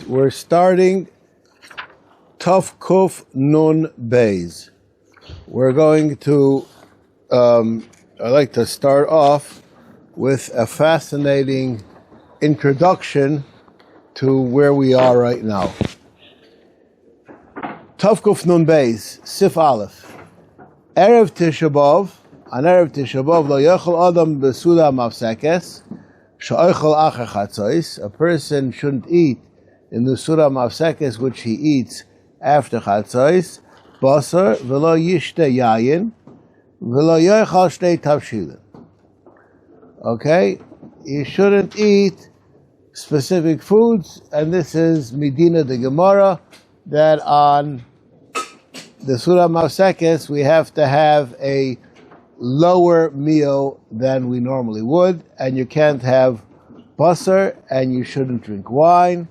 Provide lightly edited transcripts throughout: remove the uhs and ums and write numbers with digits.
We're starting Tuf Kuf Nun Beis. We're going to, I'd like to start off with a fascinating introduction to where we are right now. Tuf Kuf Nun Beis, Sif Aleph. Erev Tisha B'Av, on Erev Tisha B'Av, lo yochel adam b'Seudah Mafseket, she'ochel acher chatzos. A person shouldn't eat in the Seudah Mafseket which he eats after chatzos, basar v'lo yishte yayin, v'lo yochel shtei tavshilin. Okay? You shouldn't eat specific foods, and this is Medina the Gemara, that on the Seudah Mafseket we have to have a lower meal than we normally would, and you can't have basar, and you shouldn't drink wine,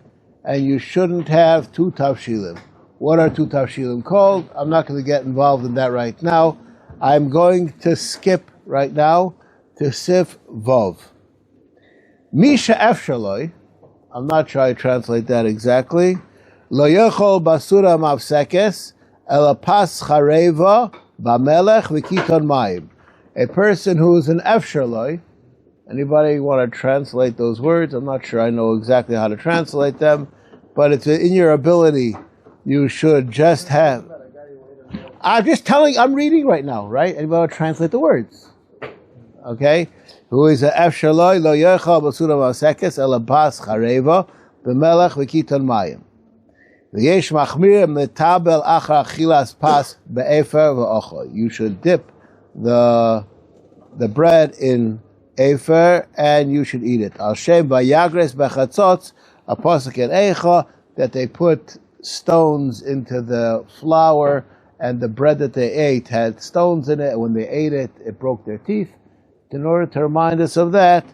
and you shouldn't have two tavshilim. What are two tavshilim called? I'm not going to get involved in that right now. I'm going to skip right now to Sif Vav. Misha Efshaloi, I'm not sure I translate that exactly. Lo yochol basura mafsekes elapas chareva bamelech v'kiton mayim. A person who is an Efshaloi. Anybody want to translate those words? I'm not sure I know exactly how to translate them, but it's in your ability. You should just have. I'm just telling. I'm reading right now, right? Anybody want to translate the words? Okay. Who is an Efshaloi? Lo yochel basura mafsekes elapas chareva bamelech v'kiton mayim. V'yesh machmir metabel achar achilas pas be'efer v'ochel. You should dip the bread in efer and you should eat it. Al shem vayagres bechatzotz, a pasuk in Eicha, that they put stones into the flour, and the bread that they ate had stones in it, and when they ate it, it broke their teeth. In order to remind us of that,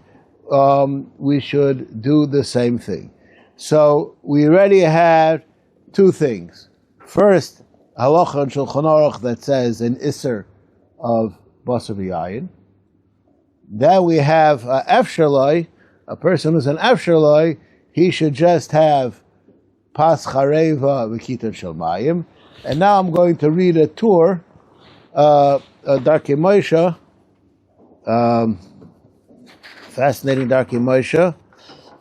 we should do the same thing. So we already had two things. First, halacha and Shulchan Aruch that says an iser of basar v'yayin. Then we have Efshaloi, a person who's an Efshaloi, he should just have pas chareva v'kiton shel mayim. And now I'm going to read a tour, Darkei Moshe, fascinating Darkei Moshe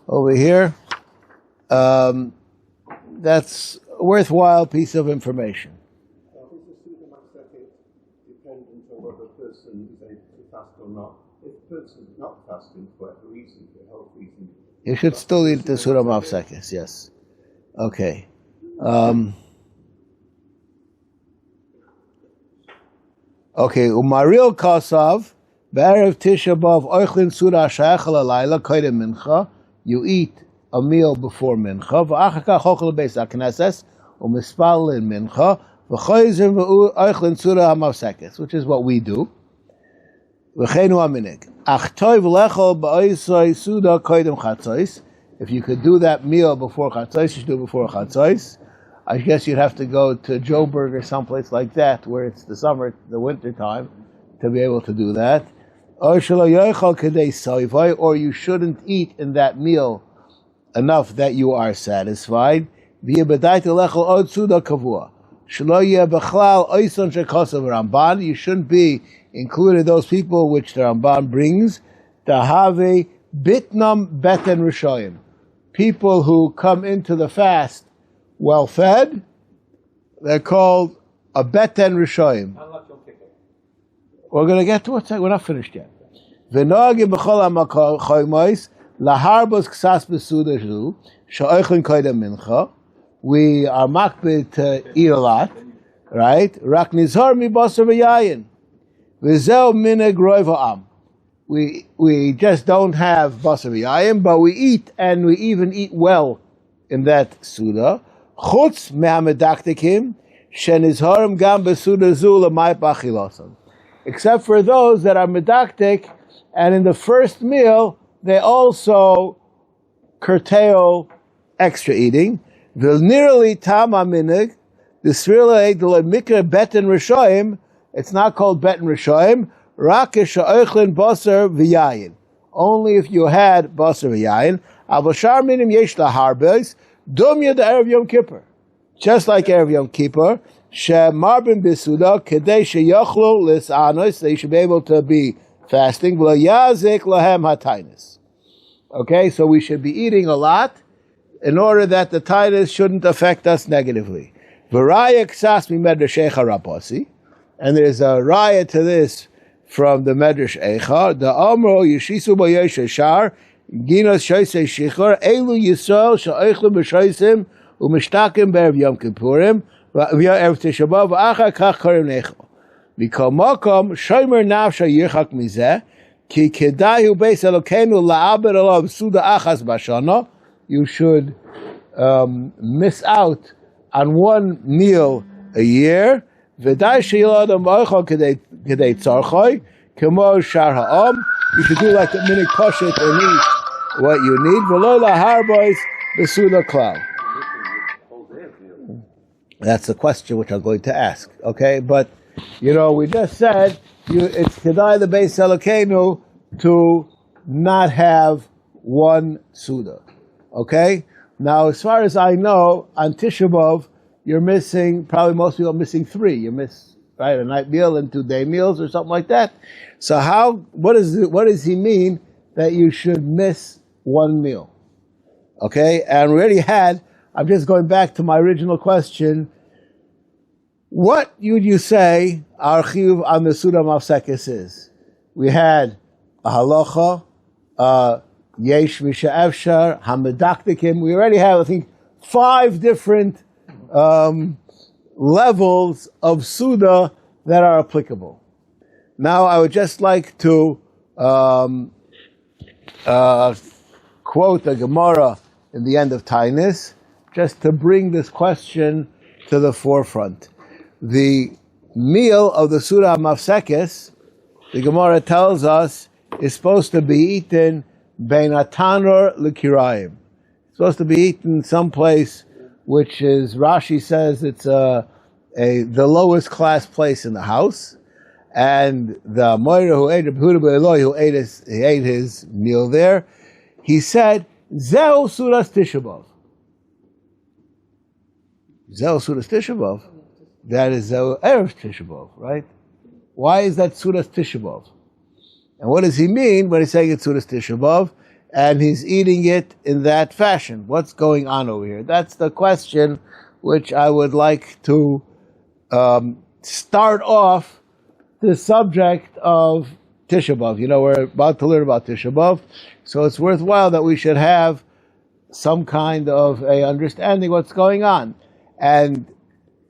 over here. That's a worthwhile piece of information. Not fasting for a reason, for a health reason. You should still eat the Seudah Mafseket, yes. Okay. Okay, Umaril Kasav, B'erev Tisha B'Av, Oichlin Seudah Shayachal Alayla, Koydem Mincha, you eat a meal before Mincha, V'achar kach ochel beis HaKnesses, U'mispalin Mincha, V'choyzim Oichlin Seudah HaMafseket, which is what we do. If you could do that meal before chatzos, you should do it before chatzos. I guess you'd have to go to Joburg or someplace like that, where it's the winter time, to be able to do that. Or you shouldn't eat in that meal enough that you are satisfied. You shouldn't be included those people which the Ramban brings, Tahave Bitnam Beten Rishoyim. People who come into the fast well fed, they're called a Beten Rishoyim. We're going to get to it, we're not finished yet. V'noagim b'chol ha'machoymois, laharbos ksas b'Seudah zhu, she'oichlin koydem mincha. We are makbid to eat a lot, right? Rak nizhar mi basar v'yayin. We just don't have basar v'yayin, but we eat, and we even eat well in that Seudah. Chutz me'amedaktikim shenizharim gam b'Seudah zu l'may b'achilosan. Except for those that are medaktik, and in the first meal they also curtail extra eating. V'nirali tama minig d'svirla egdolay mikra beten rishoyim. It's not called Beten Rishoyim. Rakish ha'oichlin basar v'yayin. Only if you had basar v'yayin. Avashar minim yesh laharbes. Dumya the Erev Yom Kippur. Just like Erev Yom Kippur, Marbin B'Seudah, Kedei Sheyochlu Lis'anos, they should be able to be fasting, V'lo Yazik Lahem HaTainis. Okay, so we should be eating a lot in order that the tainis shouldn't affect us negatively. V'raya Ksas Mi Medrash Eicha Raposi, and there's a raya to this from the Medrash Eicha, the Amro Yeshisu Bo Yesh Shar, Ginos Shoisei Shichor, Elu Yisrael Sha'oichlu B'Shoisim, U'Mishtakim B'Erev Yom Kippurim, V'Erev Tisha B'Av, V'Achar Kach Korim Nechel. Mikol Mokom, Shomer Nafsha Yirchak Mizeh, Ki Kedayu Beis Elokeinu La'abed Olav Seudah Achas Bashana. You should miss out on one meal a year. V'day she'yil adam v'ochel kedei tzarchoi, kemo shar ha'am. You should do like a mini koshet and eat what you need. V'lo laharbois b'seudah klal. That's the question which I'm going to ask. Okay, but we just said it's kedai the Beis Elokeinu to not have one Seudah. Okay, now as far as I know, on Tisha B'Av, you're missing, probably most people are missing 3. You miss, right, a night meal and 2-day meals or something like that. So what does he mean that you should miss one meal? Okay, and we already I'm just going back to my original question. What would you say our chiyuv on the Seudah Mafseket is? We had a halacha, yesh misha'efshar, hamedaktikim. We already have, I think, 5 different levels of Seudah that are applicable. Now, I would just like to quote the Gemara in the end of Tainis, just to bring this question to the forefront. The meal of the Seudah Mafseket, the Gemara tells us, is supposed to be eaten bein hatanor l'kirayim. It's supposed to be eaten someplace which is, Rashi says, it's the lowest class place in the house. And the Moira who ate he ate his meal there. He said, Zeu Sudas Tisha B'Av. Zeu Sudas Tisha B'Av. That is Zeu Erev Tisha B'Av, right? Why is that Sudas Tisha B'Av? And what does he mean when he's saying it's Sudas Tisha B'Av and he's eating it in that fashion? What's going on over here? That's the question which I would like to start off the subject of Tisha B'Av. We're about to learn about Tisha B'Av, so it's worthwhile that we should have some kind of a understanding what's going on. And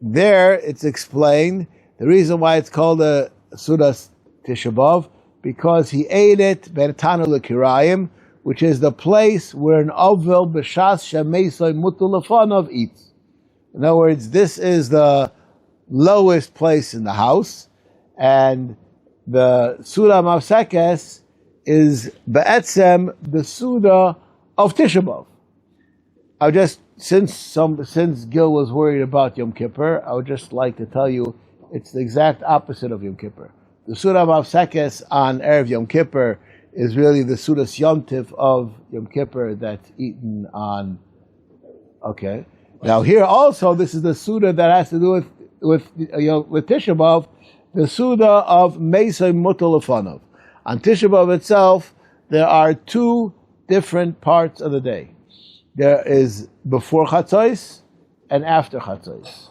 there it's explained the reason why it's called a Sudas Tisha B'Av, because he ate it Bertanu L'Kirayim, which is the place where an Ovil B'Shas Shemeisoi Mutulafonov eats. In other words, this is the lowest place in the house, and the Seudah Mafseket is Be'etzem the Seudah of Tisha B'Av. Since Gil was worried about Yom Kippur, I would just like to tell you it's the exact opposite of Yom Kippur. The Seudah Mafseket on Erev Yom Kippur is really the Seudah Yontif of Yom Kippur that's eaten on. Okay. Now here also, this is the Seudah that has to do with Tisha B'Av, the Seudah of Meisei Mutal Lefanov. On Tisha B'Av itself, there are 2 different parts of the day. There is before Chatzos and after Chatzos.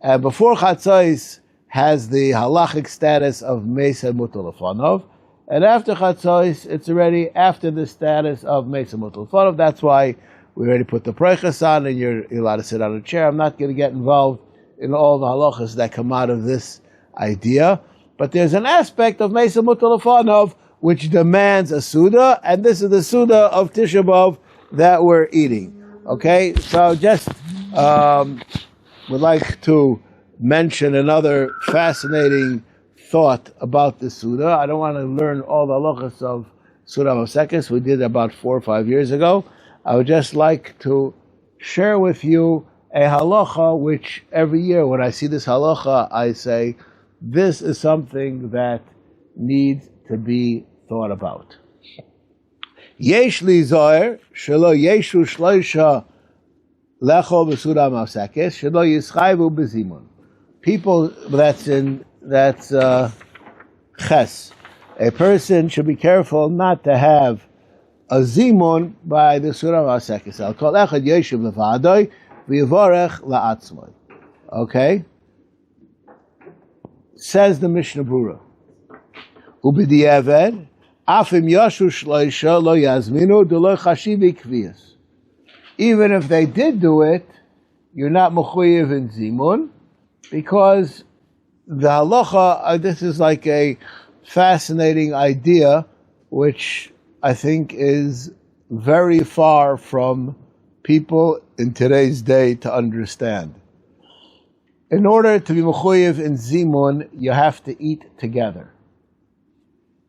And before Chatzos has the halachic status of Meisei Mutal Lefanov, and after Chatzos, it's already after the status of Meisei Mutal Lefanov. That's why we already put the preichas on, and you're allowed to sit on a chair. I'm not going to get involved in all the halachas that come out of this idea, but there's an aspect of Meisei Mutal Lefanov which demands a Seudah, and this is the Seudah of Tisha B'Av that we're eating. Okay, so just would like to mention another fascinating thought about the Seudah. I don't want to learn all the halachas of Seudah Mafseket. We did about 4 or 5 years ago. I would just like to share with you a halacha which every year when I see this halacha, I say, this is something that needs to be thought about. Yesh li zoher shelo yeshu shloisha lechol b'seudah mafseket shelo yischayvu b'zimun. People, that's ches. A person should be careful not to have a zimun by the Seudah mafseket. Al kol echad yeshiv levadoi v'yivorech la'atzmoi. Okay? Says the Mishnah Berurah. Ubidiyeved, afim yashu shloisha lo yazminu d'lo chashivi kviyas. Even if they did do it, you're not Mukhoyed in Zimun, because the halacha, this is like a fascinating idea, which I think is very far from people in today's day to understand. In order to be Mukhoyed in Zimun, you have to eat together.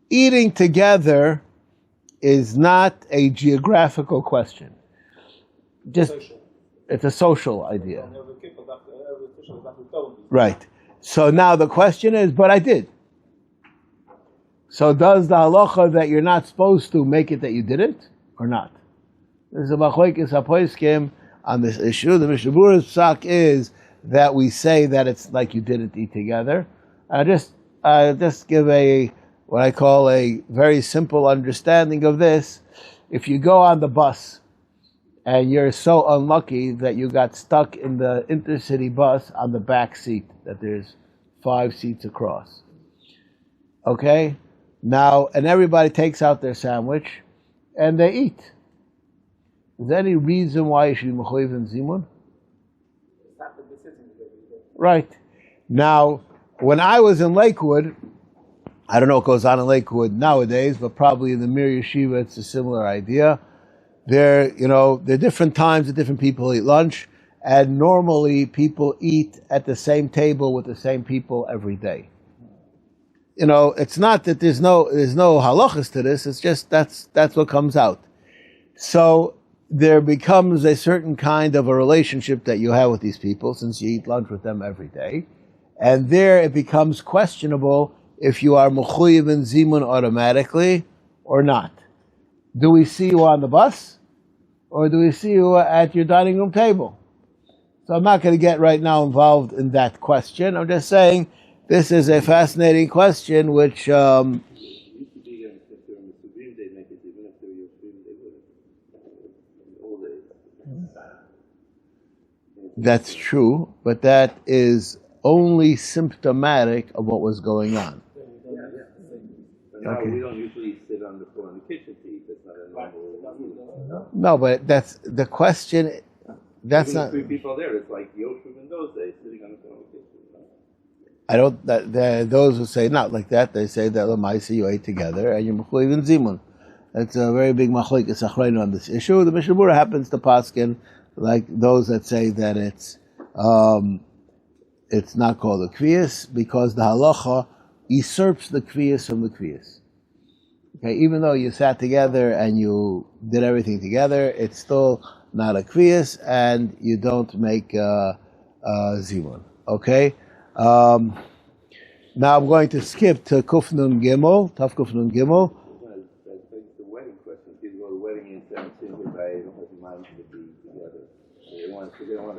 Eating together is not a geographical question. It's a social idea. Right. So now the question is, but I did. So does the halacha that you're not supposed to make it that you didn't, or not? There's a Mukhoyed hapoiskim on this issue. The Mishnah Berurah's psak is that we say that it's like you didn't eat together. I just give what I call a very simple understanding of this. If you go on the bus and you're so unlucky that you got stuck in the intercity bus on the back seat, that there's 5 seats across. Okay? Now, and everybody takes out their sandwich and they eat. Is there any reason why you should be Mukhoyed in Zimun? Right. Now, when I was in Lakewood, I don't know what goes on in Lakewood nowadays, but probably in the Mir Yeshiva, it's a similar idea. There are different times that different people eat lunch, and normally people eat at the same table with the same people every day. It's not that there's no halachas to this. It's just that's what comes out. So there becomes a certain kind of a relationship that you have with these people, since you eat lunch with them every day, and there it becomes questionable if you are Mukhoyed in Zimun automatically or not. Do we see you on the bus, or do we see you at your dining room table? So I'm not going to get right now involved in that question. I'm just saying this is a fascinating question, which that's true, but that is only symptomatic of what was going on. Okay. We don't usually sit on the floor in the kitchen to eat. That's not a normal. No, but that's the question. That's even not. 3 people there. It's like Yoshua in those days, sitting on the floor in the kitchen. I don't. Those who say not like that, they say that Lamaisa you ate together and you're Mukhoyed in Zimun. That's a very big Mafseket Sachraynu on this issue. The Mishnah Berurah happens to paskin like those that say that it's not called a kviyas because the halacha usurps the kviyas from the kviyas. Okay, even though you sat together and you did everything together, it's still not a kviyas, and you don't make zimun. Okay. Now I'm going to skip to Kufnun Gimel, Taf Kufnun Gimel. The wedding question. People go to the wedding and say, I don't have mind to be together. They don't want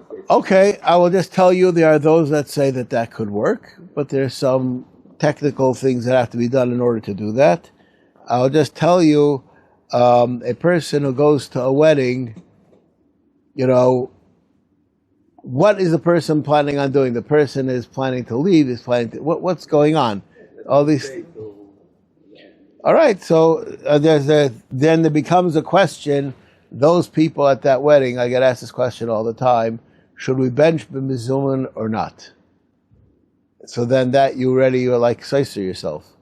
to say. Okay, I will just tell you there are those that say that could work, but there's some technical things that have to be done in order to do that. I'll just tell you, a person who goes to a wedding, what is the person planning on doing? The person is planning to leave, what's going on? All these. All right, so then there becomes a question. Those people at that wedding, I get asked this question all the time, should we bench b'mizuman or not? So then that you're like Seiser yourself.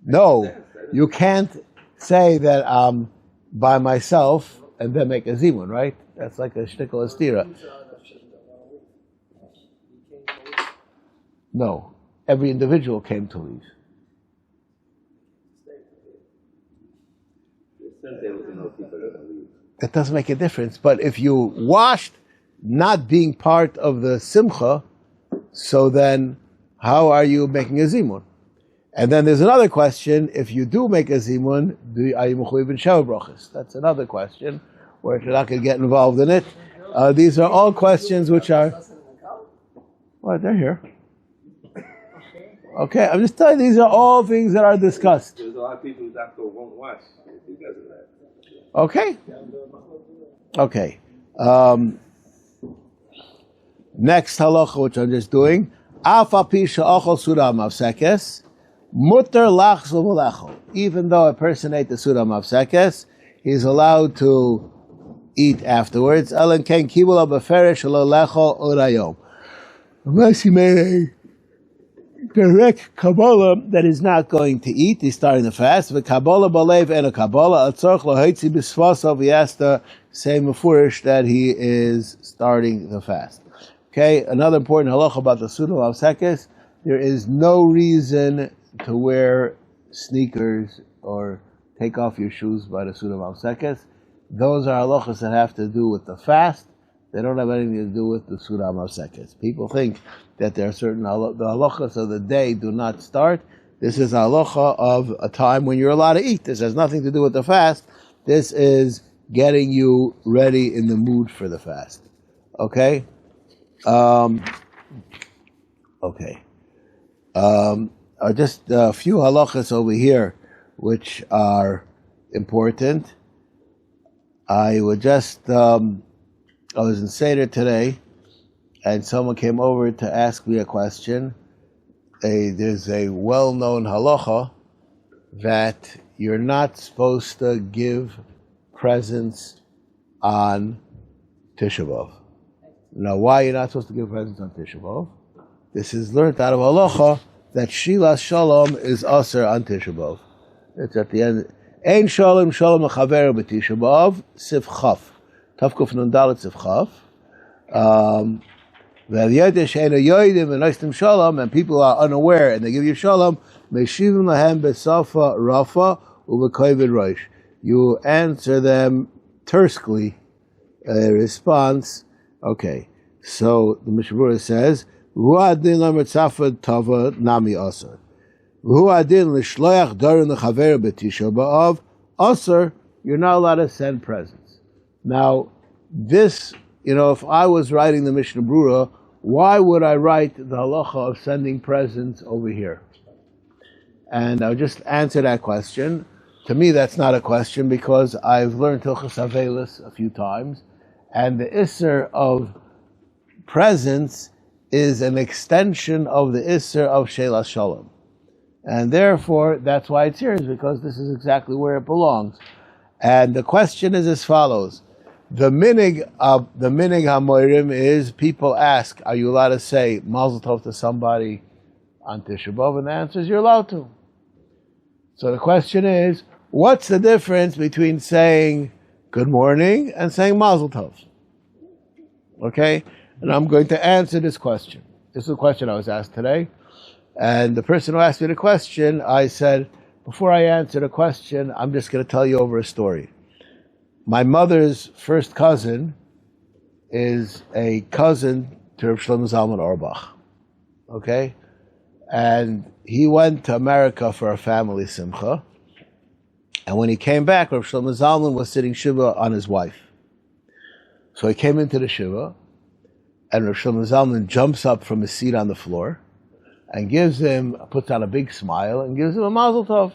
No, you can't say that I'm by myself and then make a zimun, right? That's like a shtickle astira. No, every individual came to leave. That doesn't make a difference. But if you washed not being part of the simcha, so then how are you making a zimun? And then there's another question, if you do make a zimun, are you Mukhoyed in Sheva brachas? That's another question, or if you're not going to get involved in it. These are all questions which are... What, they're here. Okay, I'm just telling you, these are all things that are discussed. There's a lot of people who won't watch because of that. Okay. Okay. Next halacha, which I'm just doing. Even though a person ate the Seudah Mafseket, he's allowed to eat afterwards. Unless he made a direct Kabbalah that is not going to eat, he's starting the fast. The Kabbalah balev and a Kabbalah atzorch loheitzi b'svasav. He has to say mefurish that he is starting the fast. Okay, another important halacha about the Seudah Mafseket: there is no reason to wear sneakers or take off your shoes by the Seudah Mafseket. Those are halachas that have to do with the fast. They don't have anything to do with the Seudah Mafseket. People think that there are certain the halachas of the day do not start. This is a halacha of a time when you're allowed to eat. This has nothing to do with the fast. This is getting you ready in the mood for the fast. Okay? Just a few halachas over here which are important. I would just... I was in Seudah today, and someone came over to ask me a question. There's a well-known halacha that you're not supposed to give presents on Tisha B'Av. Now, why you're not supposed to give presents on Tisha B'Av? This is learned out of halacha that Shilas Shalom is aser on Tisha B'Av. It's at the end. Ein Shalom Shalom L'chaver b'Tisha B'Av Sif Chaf. Tavkuf Nun Dalet Sif Chaf. And people are unaware and they give you shalom. You answer them tersely. Response. Okay. So the Mishnah Berurah says, you're not allowed to send presents. Now, this, if I was writing the Mishnah Berurah, why would I write the halacha of sending presents over here? And I'll just answer that question. To me, that's not a question because I've learned Hilchos Avelis a few times, and the Isser of presents is an extension of the Isser of Shelas Shalom. And therefore, that's why it's here, is because this is exactly where it belongs. And the question is as follows. The minig hamoirim is people ask, are you allowed to say Mazel Tov to somebody on Tisha B'Av? And the answer is you're allowed to. So the question is, what's the difference between saying good morning and saying Mazel Tov? Okay? And I'm going to answer this question. This is a question I was asked today. And the person who asked me the question, I said, before I answer the question, I'm just going to tell you over a story. My mother's first cousin is a cousin to Rav Shlomo Zalman Auerbach. Okay? And he went to America for a family simcha. And when he came back, Rav Shlomo Zalman was sitting shiva on his wife. So he came into the shiva, and Rav Shlomo Zalman jumps up from his seat on the floor and puts on a big smile and gives him a mazel tov.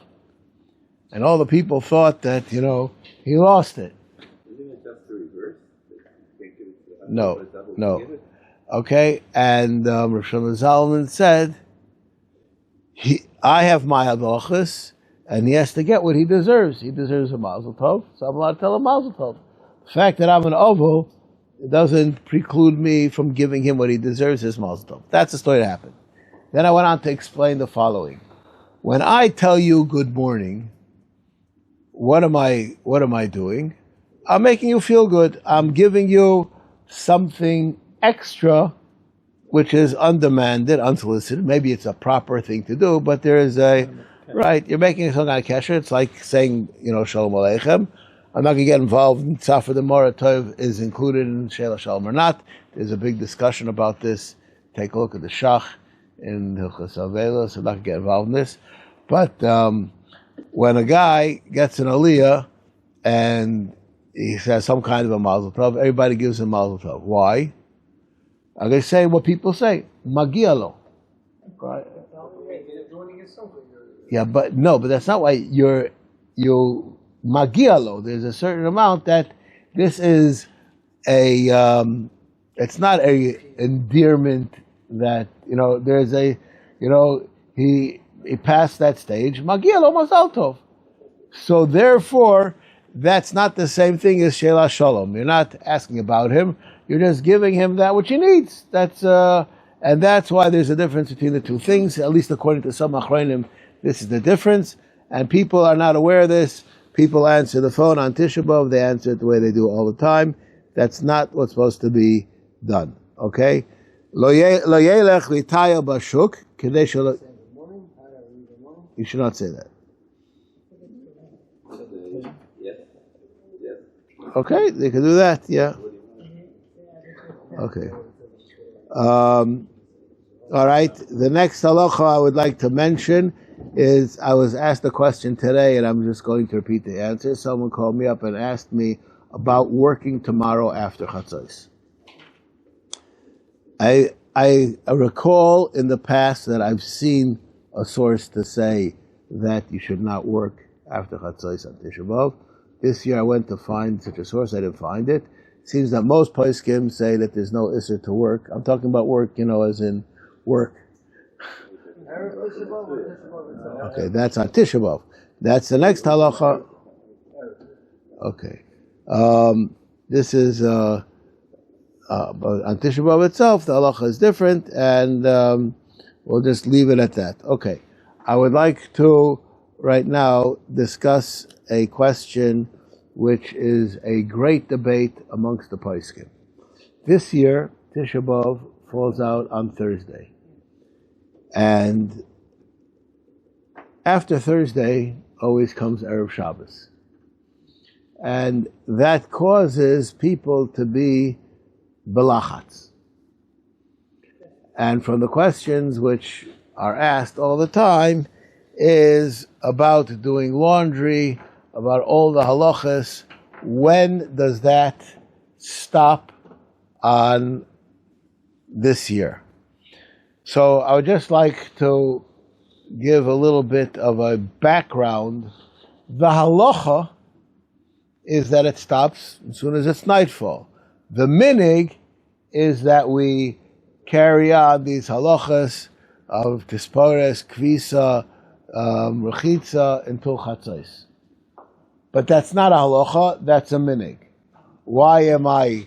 And all the people thought that, he lost it. Isn't it just the reverse? No. Okay, and Rav Shlomo Zalman said, I have my halachas, and he has to get what he deserves. He deserves a mazel tov, so I'm allowed to tell him mazel tov. The fact that I'm an oval, it doesn't preclude me from giving him what he deserves, his mazel tov. That's the story that happened. Then I went on to explain the following. When I tell you good morning, what am I doing? I'm making you feel good. I'm giving you something extra, which is undemanded, unsolicited. Maybe it's a proper thing to do, but there is right, you're making some kind of kesher. It's like saying, Shalom Aleichem. I'm not going to get involved in Tzafar the Mora Tov is included in Sheila Shalom or not. There's a big discussion about this. Take a look at the Shach in Hilchos Avelos, so I'm not going to get involved in this. But when a guy gets an aliyah and he says some kind of a mazel tov. Everybody gives him mazel tov. Why? I'm going to say what people say. Magia lo. Right? Yeah, but that's not why you magia lo. There's a certain amount that this is it's not a endearment that, there's he passed that stage. Magia lo mazal tov. So therefore, that's not the same thing as Sheila Shalom. You're not asking about him. You're just giving him that which he needs. And that's why there's a difference between the two things. At least according to some Achronim, this is the difference. And people are not aware of this. People answer the phone on Tisha B'Av. They answer it the way they do all the time. That's not what's supposed to be done. Okay? Lo yelech litaya bashuk kedei shelo. You should not say that. Okay, they can do that. Yeah. Okay. All right. The next halacha I would like to mention is, I was asked a question today, and I'm just going to repeat the answer. Someone called me up and asked me about working tomorrow after Chatzos. I recall in the past that I've seen a source to say that you should not work after Chatzos on Tisha B'Av. This year I went to find such a source. I didn't find it. It seems that most poskim say that there's no isser to work. I'm talking about work, as in work. Okay, that's on Tisha B'Av. That's the next halacha. Okay. This is but on Tisha B'Av itself, the halacha is different, and we'll just leave it at that. Okay. I would like to right now discuss a question which is a great debate amongst the poskim. This year, Tisha B'Av falls out on Thursday. And after Thursday always comes Erev Shabbos. And that causes people to be belachats. And from the questions which are asked all the time is about doing laundry, about all the halachas. When does that stop on this year? So I would just like to give a little bit of a background. The halacha is that it stops as soon as it's nightfall. The minig is that we carry on these halachas of tispores, kvisa, rechitza until chatzos. But that's not a halacha, that's a minig. Why am I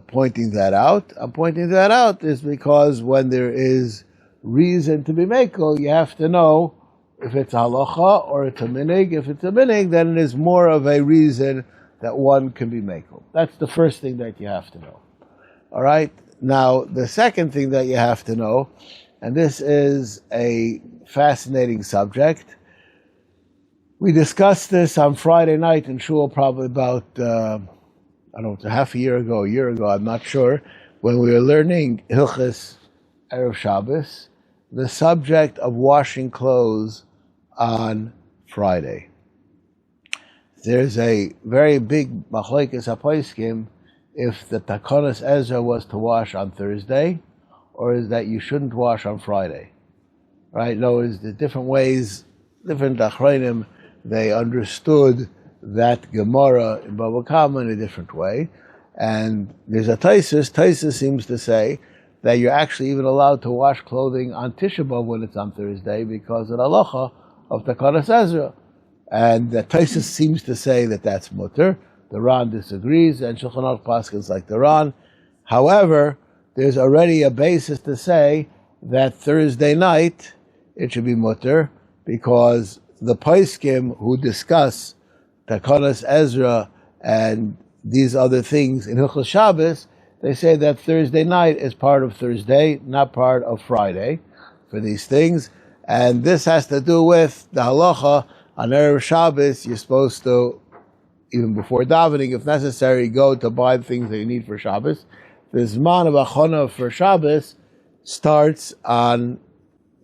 pointing that out? I'm pointing that out is because when there is reason to be mekel, you have to know if it's a halacha or it's a minig. If it's a minig, then it is more of a reason that one can be mekel. That's the first thing that you have to know. All right? Now, the second thing that you have to know, and this is a fascinating subject. We discussed this on Friday night in Shul, probably about, half a year ago, I'm not sure, when we were learning Hilchos Erev Shabbos, the subject of washing clothes on Friday. There's a very big machlokes haposkim if the Takonos Ezra was to wash on Thursday, or is that you shouldn't wash on Friday. Right? No, there's different ways, different achronim, they understood that Gemara in Bava Kama in a different way. And there's a Taisus seems to say that you're actually even allowed to wash clothing on Tisha B'Av when it's on Thursday because of the halacha of Takonos Ezra. And the Taisus seems to say that that's mutter. The Ran disagrees, and Shulchan Aruch paskins like the Ran. However, there's already a basis to say that Thursday night it should be mutter, because the poskim who discuss Takonos Ezra and these other things in Hilchos Shabbos, they say that Thursday night is part of Thursday, not part of Friday, for these things. And this has to do with the halacha on Erev Shabbos. You're supposed to, even before davening, if necessary, go to buy the things that you need for Shabbos. The Zman of Achona for Shabbos starts on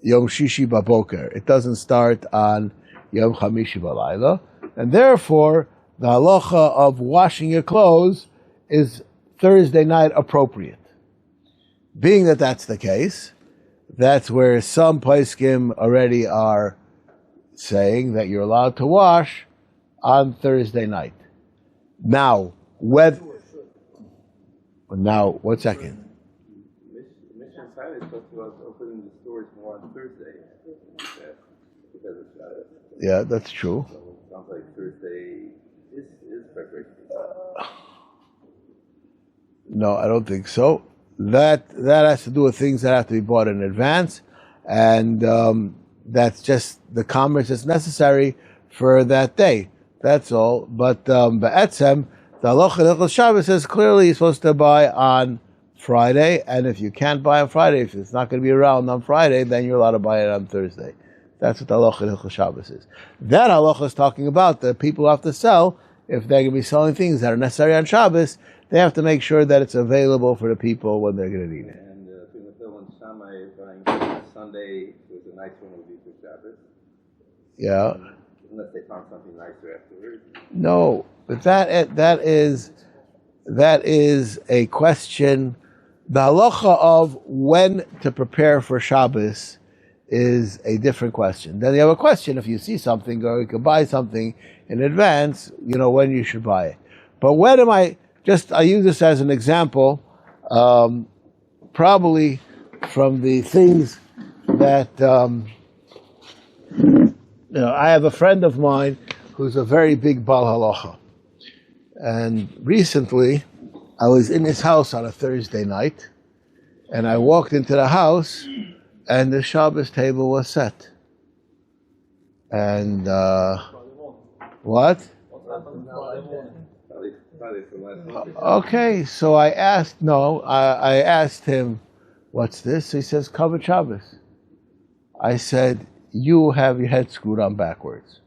Yom Shishi Baboker. It doesn't start on Yom Chamishi Balayla. And therefore, the halacha of washing your clothes is Thursday night appropriate. Being that that's the case, that's where some poskim already are saying that you're allowed to wash on Thursday night. Now, one second. Mission Friday talks about opening the stores more on Thursday. Because of Shabbos. Yeah, that's true. So it sounds like Thursday is preparation. No, I don't think so. That has to do with things that have to be bought in advance, and that's just the commerce that's necessary for that day. That's all. But Be'etzem, the Halachos Shabbos says clearly you're supposed to buy on Friday, and if you can't buy on Friday, if it's not going to be around on Friday, then you're allowed to buy it on Thursday. That's what the Halachos Shabbos is. That halacha is talking about the people who have to sell. If they're going to be selling things that are necessary on Shabbos, they have to make sure that it's available for the people when they're going to need it. And when Shammai buying Sunday, it was a nice one would be for Shabbos. Yeah. Unless they found something nicer afterwards. No, but that is a question. The halacha of when to prepare for Shabbos is a different question. Then you have a question if you see something or you can buy something in advance, when you should buy it. But when am I use this as an example, probably from the things that, I have a friend of mine who's a very big Baal Halacha. And recently, I was in his house on a Thursday night, and I walked into the house, and the Shabbos table was set. And, what? Okay, so I asked him, what's this? He says, covered Shabbos. I said, you have your head screwed on backwards.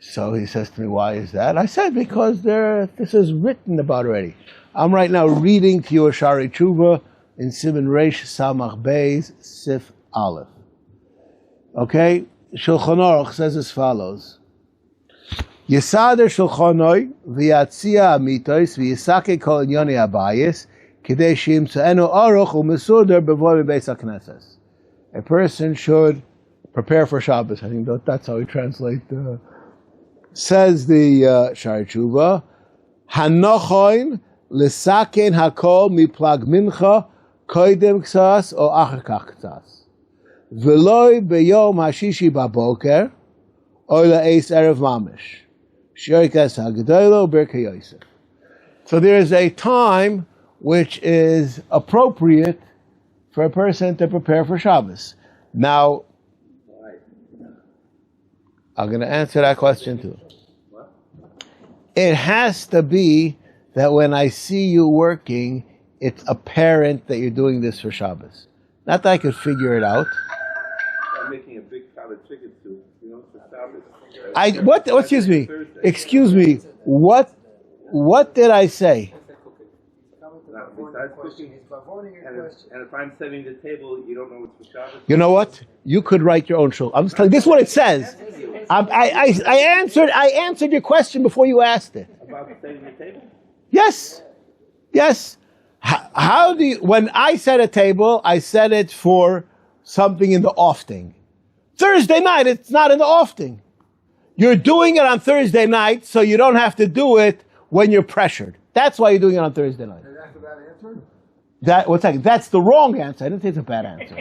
So he says to me, why is that? I said, because this is written about already. I'm right now reading to you a Shari Tshuva in Siman Reish Samach Beis Sif Aleph. Okay? Shulchan Aruch says as follows. Yisader Shulchanoi v'yatzia amitois v'yisake kol inyoni abayis kidei shimtzeenu aruch u'mesuder b'voi b'beis hakneses. A person should prepare for Shabbos. I think that's how we translate. Says the Shari Tshuva, Hanochoin l'saken hakol miplag mincha koidem ksas o acher kach ksas v'loi b'yom hashishi baboker o la'eis erev mamish shirikas hagdoilo birkei yosef. So there is a time which is appropriate for a person to prepare for Shabbos. Now, I'm going to answer that question too. It has to be that when I see you working, it's apparent that you're doing this for Shabbos. Not that I could figure it out. I'm making a big pot of chicken soup, for Shabbos. Excuse me. What did I say? Besides cooking, and if I'm setting the table, you don't know what's for Shabbos? You know what? You could write your own shul. I'm just telling you, this is what it says. I answered your question before you asked it. About setting the table? Yes. How do you, when I set a table, I set it for something in the offing. Thursday night, it's not in the offing. You're doing it on Thursday night, so you don't have to do it when you're pressured. That's why you're doing it on Thursday night. That's a bad answer? That's the wrong answer. I didn't say it's a bad answer.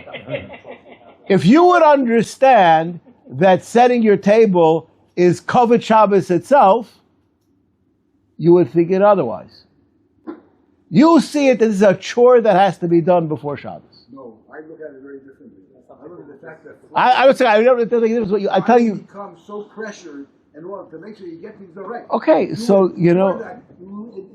If you would understand that setting your table is covered Shabbos itself, you would think it otherwise. You see it as a chore that has to be done before Shabbos. No, I look at it very differently. I look at the fact that I would say I don't think it is what I tell you. Become so pressured in order to make sure you get things right. Okay, so it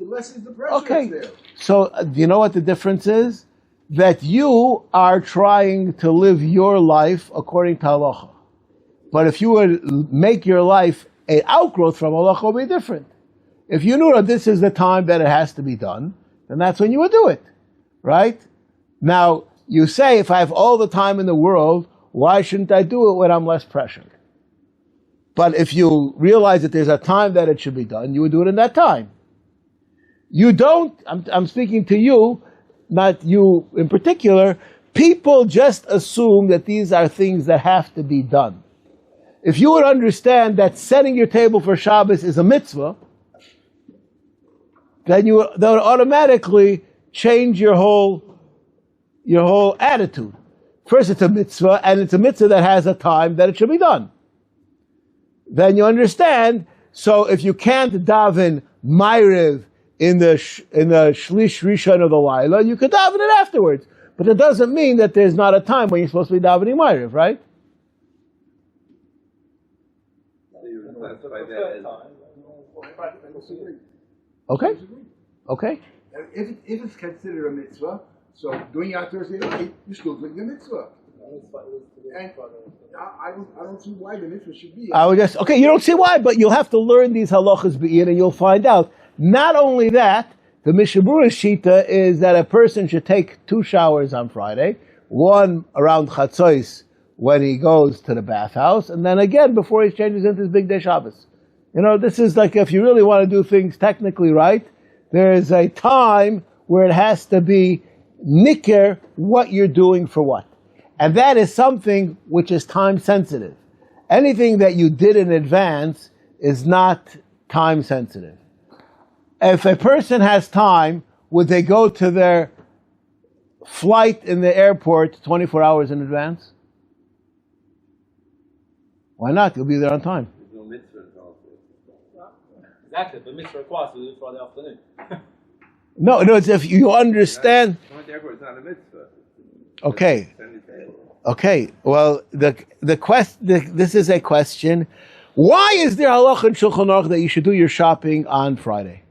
lessens the pressure. Okay, that's there. so do you know what the difference is? That you are trying to live your life according to halacha. But if you would make your life an outgrowth from halacha, it would be different. If you knew that this is the time that it has to be done, then that's when you would do it, right? Now, you say, if I have all the time in the world, why shouldn't I do it when I'm less pressured? But if you realize that there's a time that it should be done, you would do it in that time. You don't, I'm speaking to you, not you in particular, people just assume that these are things that have to be done. If you would understand that setting your table for Shabbos is a mitzvah, then that would automatically change your whole attitude. First, it's a mitzvah, and it's a mitzvah that has a time that it should be done. Then you understand. So if you can't daven Ma'ariv in the Shlish Rishon of the Laila, you could daven it afterwards. But it doesn't mean that there's not a time when you're supposed to be davening Ma'ariv, right? Okay. Okay. If it's considered a mitzvah, so doing it on Thursday night, you're still doing the mitzvah. And I don't see why the mitzvah should be. You don't see why, but you'll have to learn these halachas be'ir and you'll find out. Not only that, the Mishnah Berurah shita is that a person should take 2 showers on Friday, one around Chatzos when he goes to the bathhouse, and then again before he changes into his big day Shabbos. This is like, if you really want to do things technically right, there is a time where it has to be nicker what you're doing for what. And that is something which is time sensitive. Anything that you did in advance is not time sensitive. If a person has time, would they go to their flight in the airport 24 hours in advance? Why not? You'll be there on time. There's no mitzvah involved. Exactly, but mitzvah requires to do it Friday afternoon. No, it's if you understand. Going to the airport is not a mitzvah. Okay. Okay. Well, this is a question. Why is there halacha in Shulchan Aruch that you should do your shopping on Friday?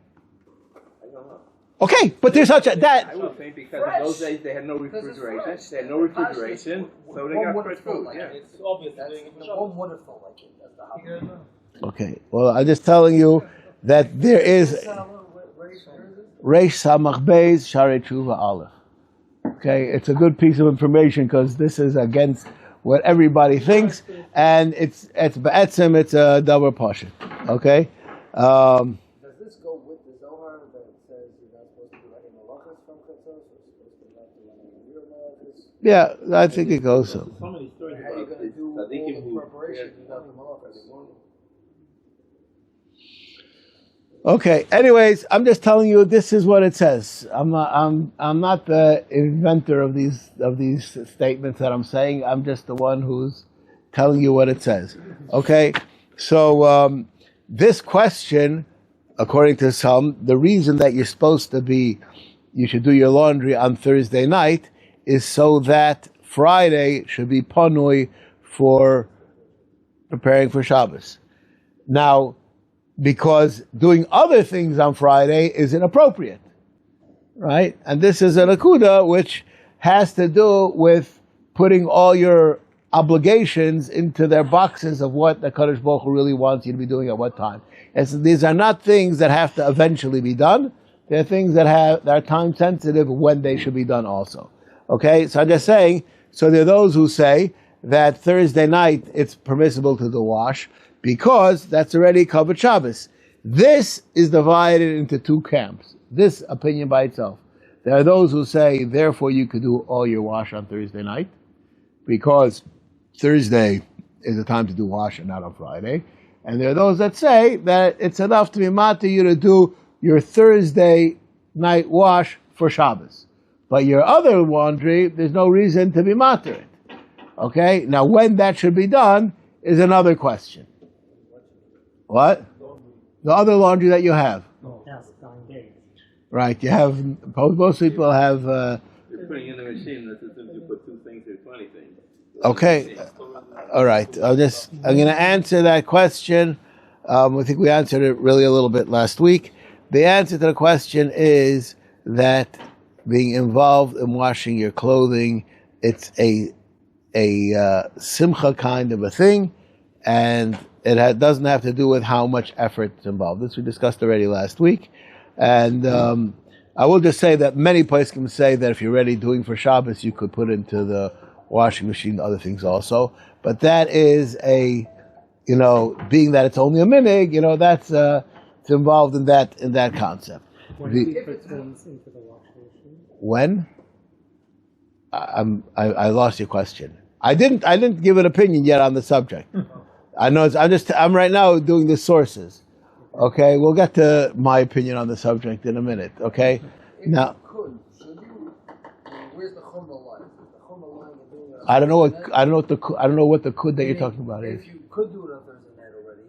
I don't know. Okay, but there's such a that. I would think because in those days they had no refrigeration. They had no refrigeration, so they got fresh food. Yeah. It's obvious doing it for Shabbos. One would have felt like it. That's the house. Okay. Well, I'm just telling you that there is Reish Samach Beis Sharei Tshuva Aleph. Okay, it's a good piece of information because this is against what everybody thinks, and it's ba'etzem, it's a double portion. Okay. Does this go with the Zohar that says you're not supposed to do any halachas from Chatzos? You're supposed to not do any real halachas? Yeah, I think it goes so. So many stories How are you about going to do all the preparation without the halachas? Okay. Anyways, I'm just telling you this is what it says. I'm not the inventor of these statements that I'm saying. I'm just the one who's telling you what it says. Okay. So this question, according to some, the reason that you should do your laundry on Thursday night is so that Friday should be panui for preparing for Shabbos. Now, because doing other things on Friday is inappropriate, right? And this is a nakuda which has to do with putting all your obligations into their boxes of what the Kadosh Baruch Hu really wants you to be doing at what time. These are not things that have to eventually be done. They're things that are time sensitive when they should be done also. Okay, so I'm just saying, so there are those who say that Thursday night it's permissible to do wash, because that's already covered Shabbos. This is divided into 2 camps. This opinion by itself. There are those who say, therefore you could do all your wash on Thursday night, because Thursday is the time to do wash and not on Friday. And there are those that say that it's enough to be mata you to do your Thursday night wash for Shabbos. But your other laundry, there's no reason to be mata it. Okay? Now when that should be done is another question. What? The other laundry that you have. Right, you have, most people have... You're putting in the machine, that's as if you put 2 things or 20 things. Okay, all right. I'm going to answer that question. I think we answered it really a little bit last week. The answer to the question is that being involved in washing your clothing, it's a simcha kind of a thing, and it doesn't have to do with how much effort is involved. This we discussed already last week. And I will just say that many places can say that if you're already doing for Shabbos, you could put into the washing machine other things also. But that is being that it's only a minig, that's it's involved in that concept. When? I lost your question. I didn't give an opinion yet on the subject. I know I'm right now doing the sources. Okay, we'll get to my opinion on the subject in a minute. Okay, now. Where's the chumrah line? The chumrah line of doing it. I don't know what the could that you're talking about is. If you could do it on Thursday night already,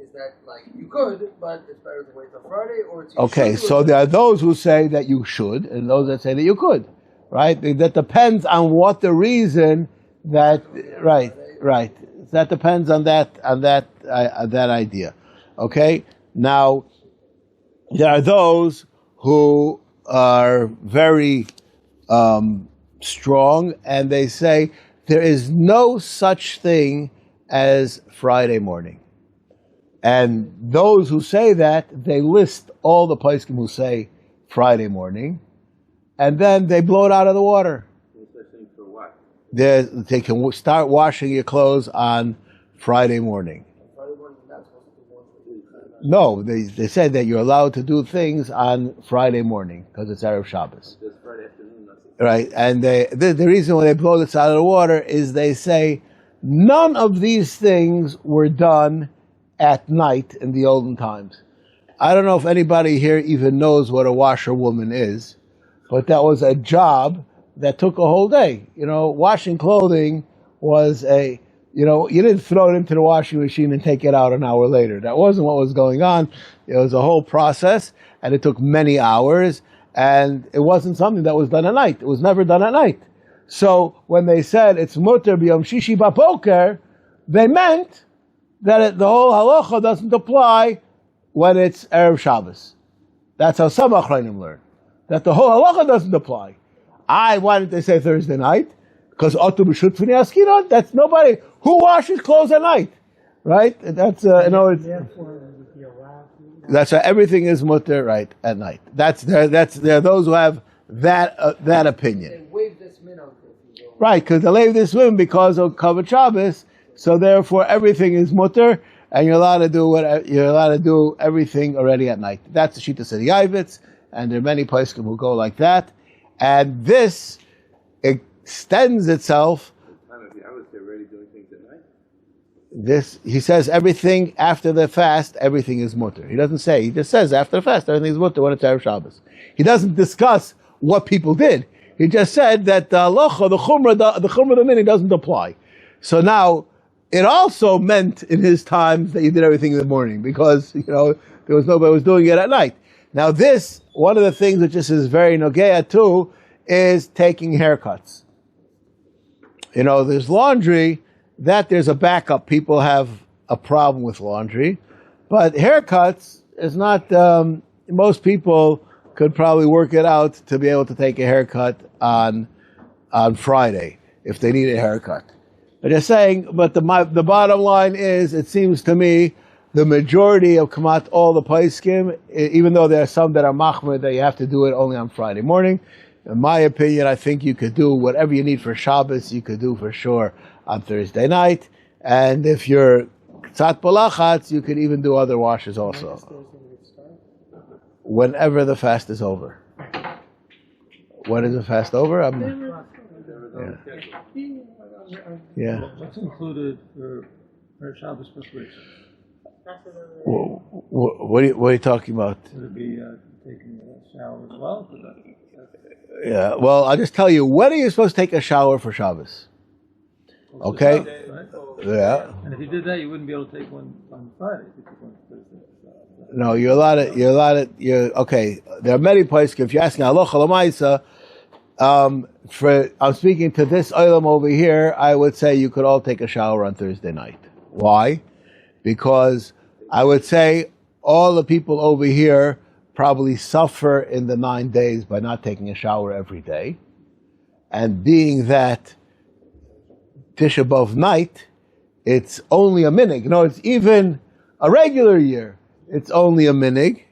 is that like you could, but it's better to wait till Friday, or it's okay? So there are those who say that you should, and those that say that you could. Right? That depends on what the reason that. Right. That depends on that idea. Okay. Now, there are those who are very strong, and they say there is no such thing as Friday morning. And those who say that, they list all the poskim who say Friday morning, and then they blow it out of the water. For what? They can start washing your clothes on Friday morning. No, they said that you're allowed to do things on Friday morning because it's Erev Shabbos. Just Friday afternoon. Right, and the reason why they blow this out of the water is they say none of these things were done at night in the olden times. I don't know if anybody here even knows what a washerwoman is, but that was a job that took a whole day. Washing clothing was you didn't throw it into the washing machine and take it out an hour later. That wasn't what was going on. It was a whole process, and it took many hours, and it wasn't something that was done at night. It was never done at night. So when they said it's mutter b'yom shishi b'boker, they meant that the whole halacha doesn't apply when it's Erev Shabbos. That's how some achronim learn. That the whole halacha doesn't apply. Why did they say Thursday night? Because that's nobody who washes clothes at night, right? That's that's why everything is mutter right at night. There are those who have that opinion. They waive this min on this. Right, because they waive this min because of Kavod Shabbos, so therefore everything is mutter, and you're allowed to do everything already at night. That's the Shita Sidi Yavitz, and there are many poskim who go like that, and this extends itself. I was already doing things at night. He says everything after the fast, everything is mutter. He doesn't say, he just says after the fast, everything is mutter when it's Erev Shabbos. He doesn't discuss what people did. He just said that the halacha, the chumrah of the mini doesn't apply. So now, it also meant in his times that you did everything in the morning because, there was nobody who was doing it at night. Now this, one of the things which this is very nogea too, is taking haircuts. There's laundry, that there's a backup. People have a problem with laundry. But haircuts is not, most people could probably work it out to be able to take a haircut on Friday if they need a haircut. But they're saying, but the bottom line is, it seems to me, the majority of Kamat, all the Paiskim, even though there are some that are Machmer, that you have to do it only on Friday morning. In my opinion, I think you could do whatever you need for Shabbos, you could do for sure on Thursday night. And if you're Tzat Balachatz, you could even do other washes also. Whenever the fast is over. When is the fast over? Yeah. What's included for Shabbos preparation? What are you talking about? Would it be taking a shower as well? Yeah, well, I'll just tell you, when are you supposed to take a shower for Shabbos? Okay? Yeah. And if you did that, you wouldn't be able to take one on Friday. No, you're allowed to, okay, there are many places, if you're asking halacha l'maisa, I'm speaking to this olam over here, I would say you could all take a shower on Thursday night. Why? Because I would say all the people over here probably suffer in the 9 days by not taking a shower every day. And being that Tisha B'Av night, it's only a minig. It's even a regular year, it's only a minig.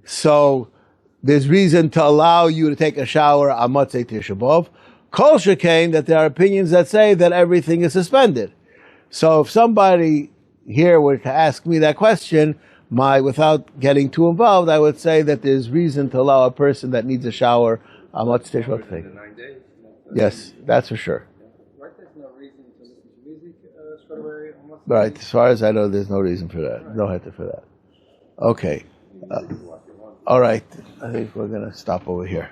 So there's reason to allow you to take a shower on Motzei Tisha B'Av. Kol shekain that there are opinions that say that everything is suspended. So if somebody here were to ask me that question, without getting too involved, I would say that there's reason to allow a person that needs a shower on what's Tisha B'Av to take. 9 days. Yes, that's for sure. Right, there's no reason to listen to music straight away. Right, as far as I know, there's no reason for that. No heter for that. Okay. All right, I think we're going to stop over here.